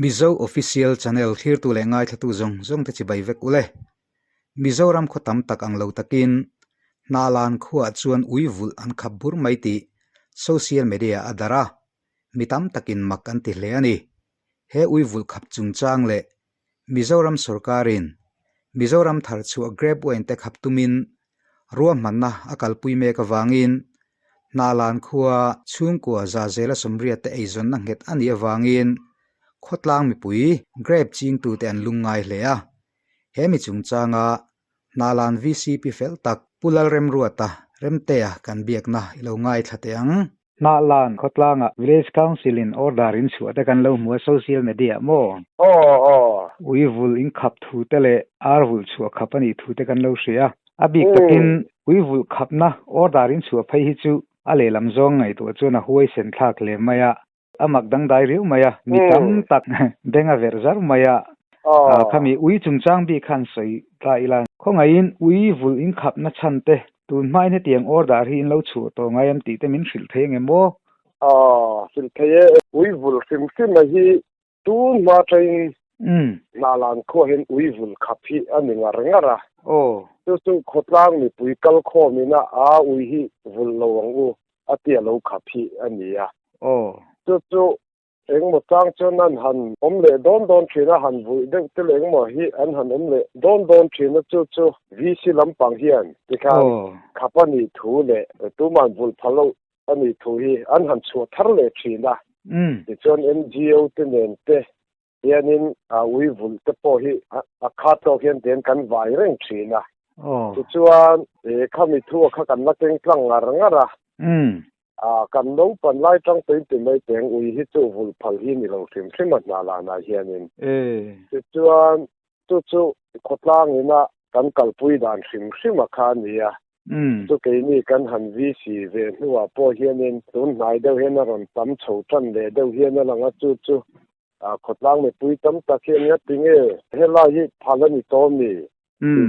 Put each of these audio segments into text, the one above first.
Mizo official channel thir tu le ngai thatu zong te chi bai vek ule Mizoram khotam tak ang lo takin nalan khuwa chuan uivul an khabur mai ti social media adara mitam takin mak an ti hle ani he uivul khap chung chang le Mizoram sarkarin Mizoram thar chu grab wen te khap tumin ruam manna akal pui me ka wangin nalan khuwa chung kwa za zela somria te eizon na nget ani awangin khotlang mi pui grab ching tu te an lungai hle a he mi chung changa nalan VCP fel tak pulal rem ruata remte a kan biak na ilo ngai thate ang nalan khotlanga village council in order in chuata kan lo mu social media mo uivul in khap thu tele arvul chu khapani thu te kan lo sia abik takin uivul khapna order in chu phai hi chu ale lamzong ngai to chuna huai sen thak le maya amak dang dai riu maya mitam tak denga verzar maya khami ui chungchang bi khan sei ta ilan khongain ui vul in khap na chante tun mai ne tiang order hi in lo chu to ngai am ti te min hril theng emo hril theye ui vul sim hi tun ma train nalan kho hen ui vul khap hi ani ngara chu khotlang mi pui kal kho mi na a ui hi vul lo ang u atia lo khap hi ani ya chu eng mo tang chon an han omle don thina han vui deng te leng mo hi an han omle don thina chu VC lampang hian tikha khapani thu le tu man bul phalo ani thu hi an han chu thar le thina ti chon NGO te nen te hianin a ui vul te po hi a kha to hian den kan vai reng thina chu chuan khami thu kha kan na teng tlang ngara kan lo pan lai tang pe te mai teng ui hi chu vul phal hi ni lo thim thima na la na hianin chuan chu khotlang ina kan kalpui dan thim kha nia chu ke ni kan han VC ve nuwa po hianin tun nai deuh hian ron tam chho tan le deuh hian langa chu khotlang me pui tam ta khian ya tinge hela hi phalani to mi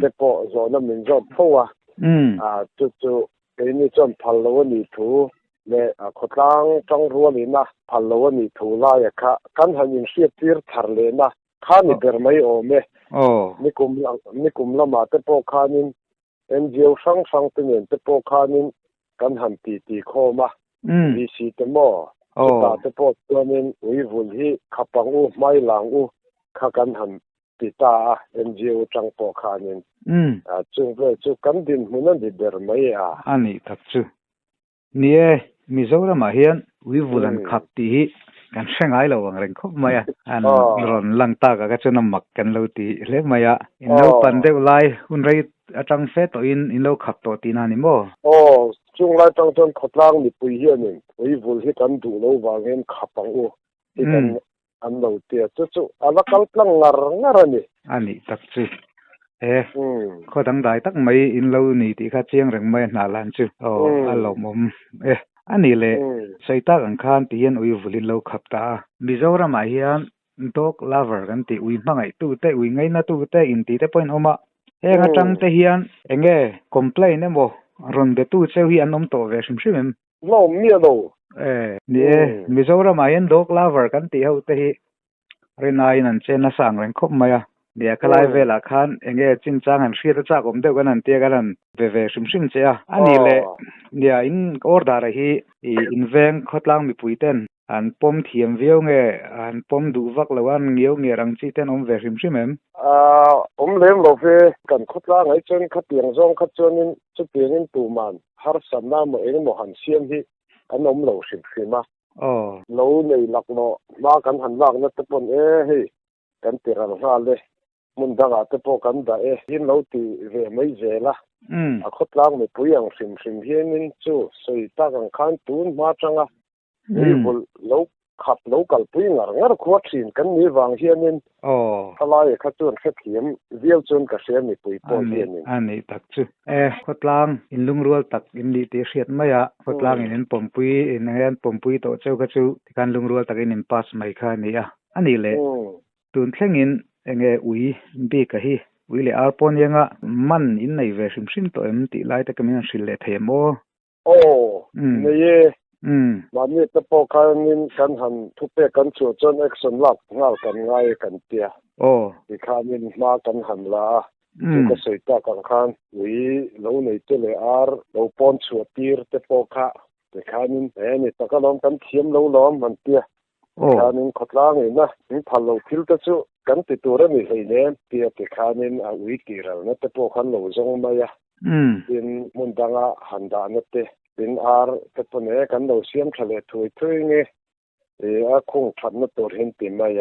te po zo na min zo phowa chu ke ni chon phal lo ni thu le khotlang tang ruami na phallo ni thula ya kha kan hanin hriat tir thar le na kha ni ber mai o me nikum lama te po khanin NGO sang te nen te po khanin kan han ti khoma VC te mo ta te po tuanin uivul hi khapang u mai lang u kha kan han ti ta NGO tang po khanin chu kan din hunan di ber mai ani tak chu nie Mizoram a hian uivulan khap ti hi kan hrengai lo ang reng khop maya an ron lang ta ka chuna mak kan lo ti hle maya in lo pan deuh lai hun rei atang fe to in lo khap to ti na ni mo chung lai tang chon khotlang ni pui hian in uivul hi kan du lo wangen khapang u ti kan an lo ti chu ala kal tlang ngar ani tak chi kho dang dai tak mai in lo ni ti kha chiang reng mai na lan chu alo mom ani le saita kan khan ti hian uivulin lo khap ta Mizoram a hian dog lover kan ti ui mangai tu te ui ngai na tu te in ti te point oma henga tang te hian enge complain emo ron de tu cheu hi anom to ve shim lo mi lo nie Mizoram a hian dog lover kan ti ho te hi renai nan chen na sang reng khop maya dia kalai vela khan enge chinchang an hria cha kom deuh kan an tia kan an ve shim che a ani le dia in order hi inveng khotlang mi puiten an pom thiam veu nge an pom du vak lawan ngeu nge rang chi ten om ve shim em lem lo fe kan khotlang ai chen khatiang zong khat chonin chu piangin tu man har samna mo eng mo han siam hi an om lo shim ma lo nei lak lo ma kan han lak na te pon he kan tiral ha le mun daga te po kan da hin lo ti ve mai zela a khotlang me puyang hrim hianin chu soi ta kan khan tun ma changa bul lo khap lo kal pui ngar khuwa thin kan ni wang hianin khalai kha chun kha thiam vial chun ka se mi pui po hianin ani tak chu khotlang in lungrual tak in li ti hriat maya khotlang in pompui in han pompui to cheu kha chu kan lungrual tak in pass mai kha ni a ani le tun thlengin enge ui bi ka hi ui le arpon yanga man in nei ve hrim to em ti lai ta kamin hrin le themo ne ye mà như tập bộ khăn nên cần hẳn thu bê cần chuột chân action lắc ngao cần ngay cần tia thì khăn nên mà cần hẳn là chú có sợi ta cần khăn vì lâu này tới lệ ar lâu pon chuột tir tập bộ khá thì khăn nên này ta có lòng cần thiêm lâu lắm mình tia khăn nên khát lang này na nhưng thằng lâu thiếu cái chú cần từ từ đó mình thấy nè tia thì khăn nên à uy kỳ rồi nó tập bộ khăn lâu giống mà ya nên muốn đăng hẳn đã nó tia bên ar cái phần này cần đầu xiêm trở lại thôi thôi nghe thì không thật nó tốt hơn tìm mày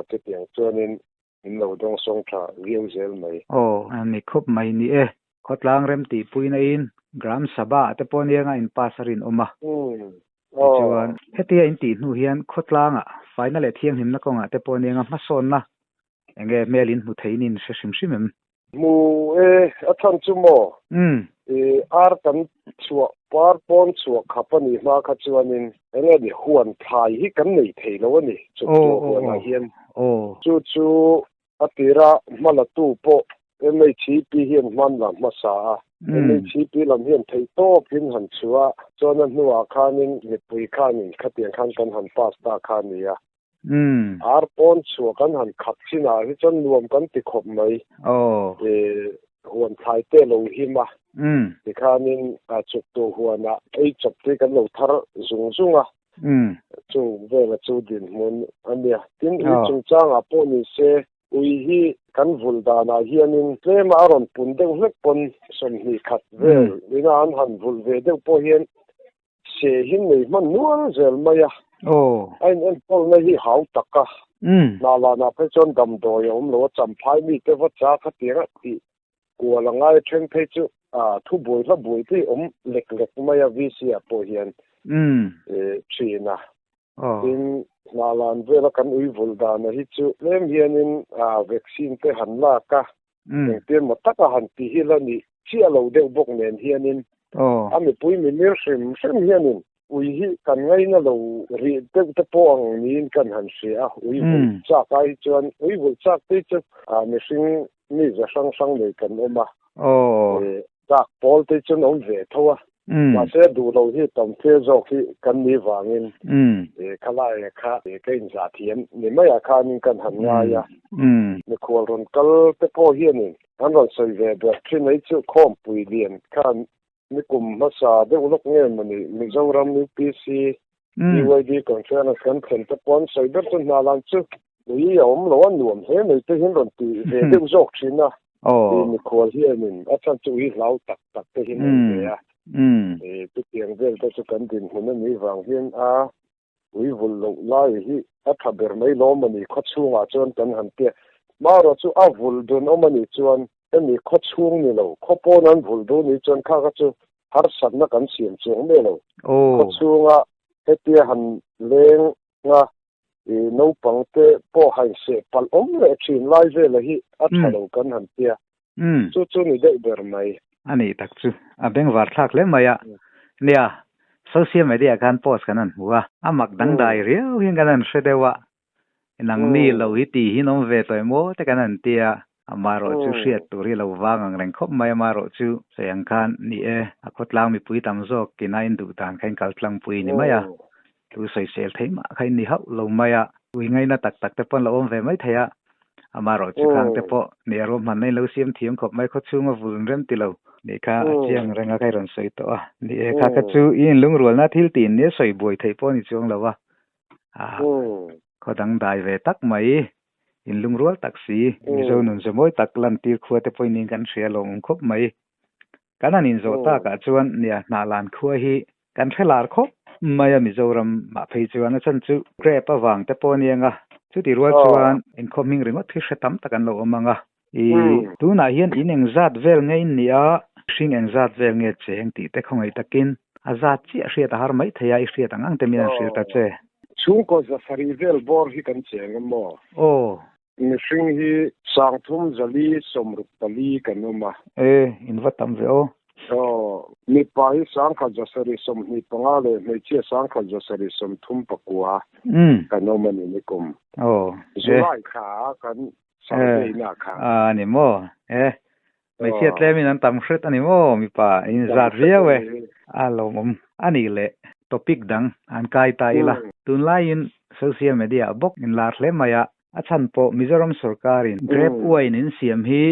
cái tiếng cho nên mình đầu đông song trả liêu dễ mày anh khúc mày nè khót lang rem tì pui na in gram saba te pon yang in pasarin oma chuan hetia in ti nu hian khót lang final thiang him na konga te pon yang ma son na enge melin mu theinin se sim simem mu athan chumo ar kan chua par pon chua khapani ma kha chuanin enge di huan thai hi kan nei thei lo ni chu huan hian chu atira mala tu po emei chi pi hian man la ma sa emei chi pi lam hian thei to pin han chua chona nuwa khanin ni pui khanin khatian khan kan han pasta khania ar pon chua kan han khap china hi chon nuam kan ti khop mai huan thai te lo hi ma thì khanin chụp tổ huan ấy chụp cái lầu thar zung zung chung về là chu din mun ania tin hi chung chang po ni se ui hi kan vulda na hianin tlem aron pun deuh hlek pon som hi khat ve ina an han vul ve deuh po hian se hin nei man nual zel maya anh em pol na hi hau taka na la na pe chon dam do yom lo cham phai mi te wa cha kha tira ti của là ngay trên page chứ thu bồi là bồi thì lệch lệch mà ya vc po hiền chuyện tin là làm về là căn uy vul da na hi chu lem hiền in vaccine te han la ka tiền một tất cả han ti hi la ni chia lâu đều bốc nền hiền in ami pui mi mir sim hiền in uy hi kan ngay na lâu ri te po ang ni kan han sia uy vul cha kai chuan uy vul cha te chu mi sing mi za sang nei kan oma tak pol te chun ve thowa ma se du lo hi tom the zo hi kan ni wangin khala kha ke in za thiam ni ma ya kha nin kan han nga ya ni khol ron kal te po hi ni an ron sei ve be thin nei chu khom pui lian khan ni kum ma sa de ulok nge mani mi zo ram ni pc UID conference kan khen te pon sei ber chun na lan chu ui om lo an nuam he nei te hin ron ti ve de zok china ni khol hi min achan chu hi lau tak te hin ne ya tu tiang vel te chu kan din hun ni wang hian ui vul lo lai hi thaber mai lo mani khachunga chon kan han te ma ro chu vul don omani chuan ni khachung ni lo khopon an vul do ni chon kha chu har sat na kan siam chung me lo khachunga hetia han leng nga nấu bằng te po hai se pal le chin lai ve la hi thalo kan han tia chu ni de ber mai ani tak chu beng war thak le maya nia social media kan post kanan huwa amak dang dai riu hin kanan sedewa nang ni lo hi ti hi nom ve toy mo te kanan tia amaro chu hriat turi lo wangang reng khop mai amaro chu sayang khan ni akotlang mi pui tam zo kinain du tan khain kaltlang pui ni maya tu sai sel thei ma khai ni hau lo maya ui ngai na tak te pon lo om ve mai thaya amaro chu khang te po ne ro man nei lo siam thiam khop mai kho chunga vul rem ti lo ni kha chiang renga kai ron sei to ni kha ka chu in lung rol na thil tin ne soi boi thei po ni chung lo wa kho dang dai ve tak mai in lung rol taxi mi zo nun zo moi tak lan tir khua te poi ning kan ria long khop mai kanan in zo ta ka chuan nia na lan khua hi kan thelar khop maya mizoram ma phei chuan a chan chu grep awang te pon yanga chu ti rual chuan in coming ringot thi hretam takan lo omanga tu na hian in engzat vel ngei nia hring engzat vel nge cheng ti te khongai takin azat chi a hriat har mai theya I hriat angang te min an hrir ta che chung ko za sari vel bor hi kan cheng mo mi hring hi sangthum zali somrup tali kanuma in vatam ve mi pai sang kha jasari som ni pangale me che sang kha jasari som thum pakua kanomani nikum zulai kha kan sai na kha ni mo me che tlemi nan tam hret ani mo mi pa in zat ria we alo mom ani le topic dang an kai ta ila tun lain social media bok in la hle maya achan po Mizoram sarkarin grab uain in siam hi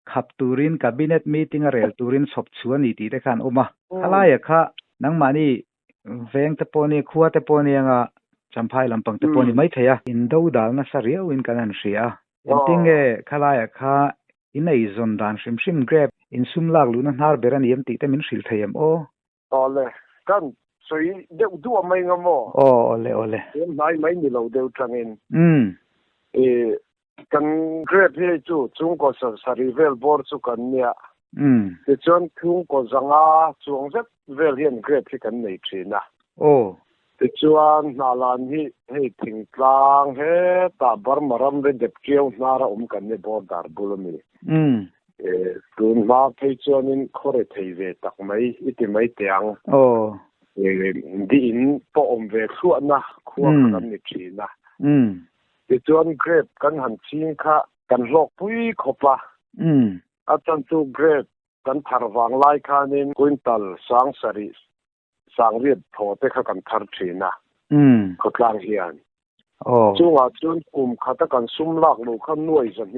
khap turin cabinet meeting a rel turin sop chuani ti te khan oma khalaya kha nang mani veng te poni khuwa te poni anga champhai lampang te poni mai theya in do dal na sario in kanan ria entinge khalaya kha inei zon dan shim grab in sumlak lu na nar beran yem ti te min sil thayem o ole kan soi de du mai ngamo ole mai ni lo de trangin kan grab he chu chung ko sa rivel bor chu kan nia te chon chung ko zanga chung zet vel hian grab hi kan nei thina te chuan nalan hi hei thing tlang he ta bar maram re dep keu nara kan ne bor dar bulami tun ma phei chuan in khore thei ve tak mai iti mai tiang di in po ve thua na khuwa kan ni thina ti chuan grab kan han ching kha kan lok pui khopa atan tu grab kan tharwang lai khanin quintal sang sari sang riat thote kha kan thar thina khotlang hian chunga chun khata kan sumlak lu khan nuai zan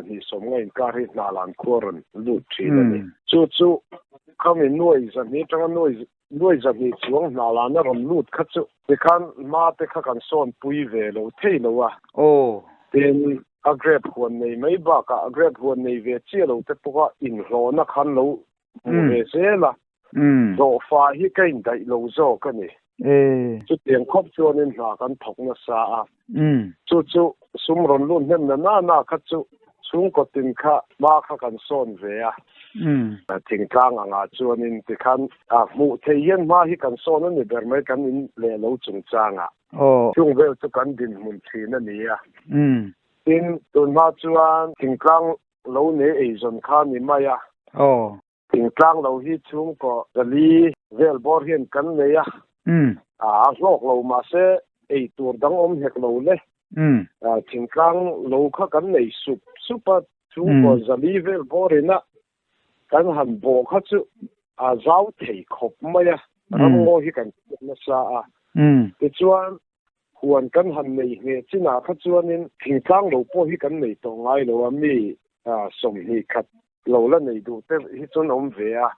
ni som ngai ka ri nalan khoron lu thina ni chu khamin nuai zan ni zan ni chuang nalan na rom lut kha chu te khan ma te kha kan son pui ve lo thei lo wa ten a grab huan nei mai ba ka a grab huan nei ve che lo te poka in ro na khan lo ve se la do fa hi kain dai lo zo ka ni chu tiang khop chuan in hla kan thok na sa a chu sum ron lun hem na kha chu chung ko tin kha ma kha kan son ve a thing tlang anga chuan in ti khan mu theien ma hi kan son ani ber mai kan in le lo chung changa chung vel chu kan din mun thin ani a tin tun ma chuan thing tlang lo ne ei zon kha ni maya thing tlang lo hi chung ko dali vel bor hian kan ne ya lok lo ma se ei tur dang om hek lo le thing tlang lo kha kan nei super chung ko dali vel bor ina kan han bo kha chu zau thei khop maya ram ngo hi kan na sa a ti chuan huan kan han nei nge china kha chuan in thing tlang lo po hi kan nei to ngai lo ami som hi khat lo la nei du te hi chon om ve a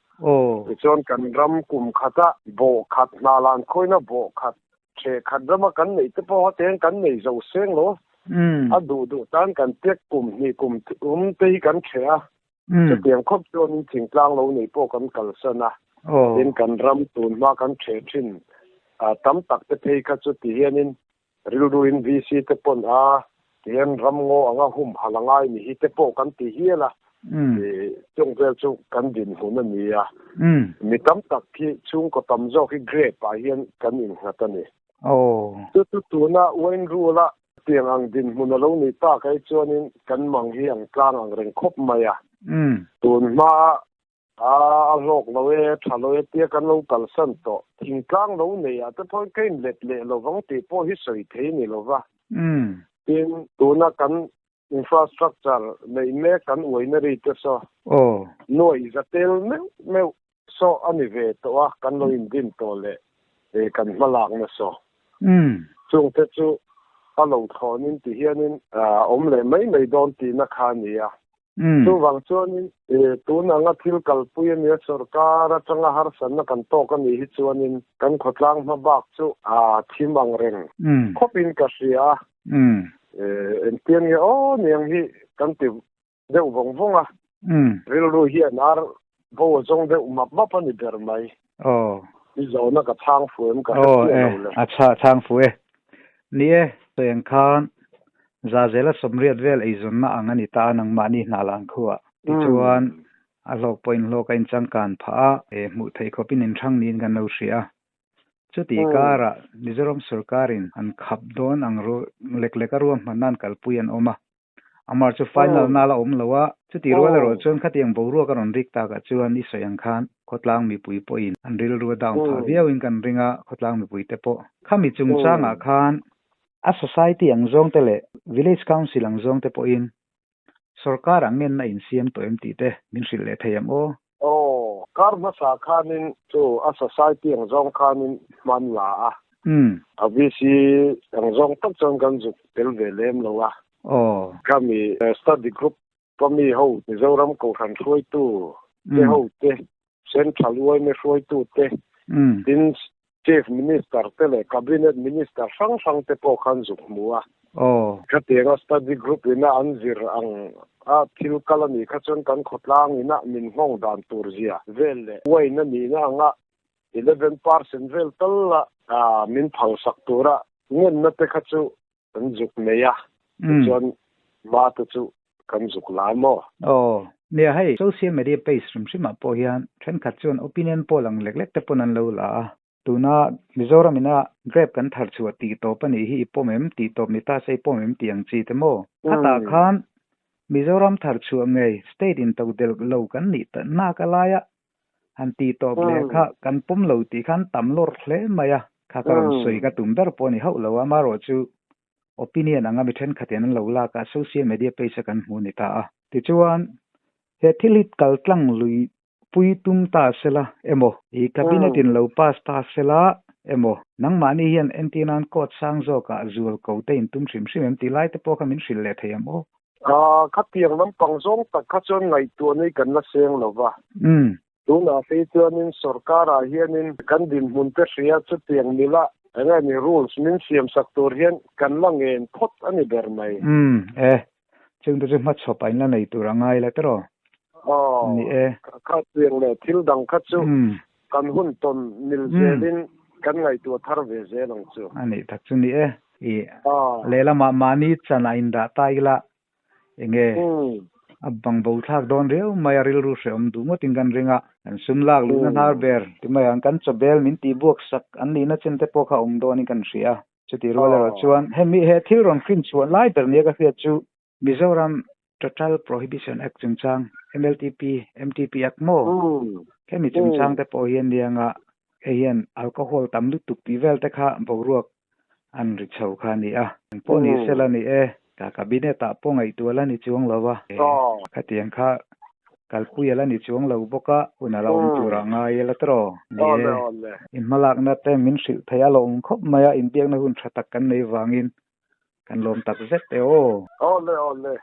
ti chuan kan ram kum khata bo khat na lan khoina bo khat che khat rama kan nei te po ha ten kan nei zo seng lo a du tan kan tek kum ni kum te hi kan che aจะเตรียมครบจนถึงกลางเราในพวกกันกัลสนะเป็นกันรำตูนมากันเทชินตั้มตักเตะกัจุดที่เห็นริลดูอินวีซีเตปนเทียนรำงอหุ่มหลังไงนี่ฮิตพวกกันที่เฮียละจงเวลจุกันดินหุ่นนี่มีตั้มตักที่ชุงก็ตั้มโจที่เกรดไปเห็นกันอินหัตนี่ตัวน่ะวันรู้ละเตียงอังดินหุ่นเราในตาใครจวนนี้กันมังเฮียงกลางอังเร่งคบมาตุนมาโลกเราถ้าเราเตี้ยกันเรากัลสันโตทิ้งกลางเราเนี่ยแต่พอเกินเล็ดเราวังตีพอฮิสวยเทนี่เราว่าเป็นตัวนักกันอินฟราสตรักเจอร์ในแม่กันอวยนรีเตอร์ซอหน่วยจะเตลไม่โซอันนี้เวตัวกันเราอินดินตัวเละกันมาลางนะซอจงเตจูเราทอนินที่เฮียนินอมเลยไม่โดนตีนักขานี่ตัววังชวนนี่ตัวนั่งทิลกัลปุยนี่สุรการจังหาสันนักันโตกันนี่ชวนนี่กันขดล้างมาบักจูทีมบังเริงคบอินกัสยาเตียนโอ้เนี่ยฮีกันติวเดี๋ยววงเรื่องรู้เฮียนาร์บัวจงเดี๋ยวมาปนิเดอร์ไหมนี่เรานักทางฝืนกันทางฝืนนี่ตัวอย่างข้างzazela somriat vel eizon na angani ta nang mani nalang khuwa tichuan a lok point lokain changkan pha mu thei khopin in thang nin gan lo ria chuti kara Mizoram sarkarin an khap don ang ro lekleka ruam manan kalpuyan oma amar chu final nala om lowa chuti ro la ro chon khatiang boru ka ron rik ta ka chuan ni soyang khan khotlang mi pui poin an ril ru dawn pha viawin kan ringa khotlang mi pui te po khami chung changa khan a society ang zong tele village council ang zong te po in sarkar ang men na in siam to MT te min sil le thayam karma sa khanin chu a society ang zong khanin man la a avisi ang zong tak chang kan zu tel velem lowa kami study group kami ho mizoram ko khan throi tu te ho te central wai me throi tu te tin chief minister tele cabinet minister sang te po khan zu muwa khatenga study group ina anzir ang a thil kalani khachon kan khotlang ina min hong dan turzia velle wai na ni na nga 11% vel talla min phang saktura ngen na te khachu kan juk meya chon ma tu chu kan juk la mo ne hai social media page rim po hian thren khat chon opinion poll ang lek te ponan lo la tuna mizoram ina grab kan thar chu ti to pani hi pomem ti to mi ta sei pomem tiang chi te mo ata khan mizoram thar chu ngei state in to del lo kan ni ta na ka laya han ti to ble kha kan pum lo ti khan tam lor hle maya kha karon soi ka tum dar poni ho lo ma ro chu opinion anga mi then khaten lo la ka social media page kan hu ni ta a ti chuan he thilit kal tlang lui pui tum ta sela emo e cabinet in lo pass ta sela emo nang mani hian entinan court sang zo ka zul ko te in tum sim em ti lai te po ka min sil le thei emo khatiang lam pangzong tak khachon ngai tu nei kan la seng lova tuna fe chuanin sarkara hianin kan din mun te ria chu tiang mila anga ni rules min siam saktor hian kan langen thot ani ber mai chung tu ma chopai na nei tu rangai la tro ni kha tiang le thil dang khachu kan hun ton mil zelin kan ngai tu thar ve ze long chu ani thak chu ni lela ma mani chana inda taila enge abang bo thak don reu mayaril ru sem du mo tingan ringa an sumlak lu na har ber timai an kan chobel min ti buak sak an ni na chen te po kha don kan ria chuti rola chuan hemi he thil ron khin chuan lai ber ne ka fe chu Mizoram Total Prohibition Act chang MLTP MTP Act mo hemi chang te po hian lianga hian alcohol tam lu tuk pi vel te kha boruak an ri chho kha ni po ni sela ni ka cabinet ta po ngai tu la ni chuang lawa khatiang kha kalpuya la ni chuang lo boka una la tura nga yela tro in malak na te min sil thaya lo khop maya in piang na hun thatak kan nei wangin kan lom tak zet te ole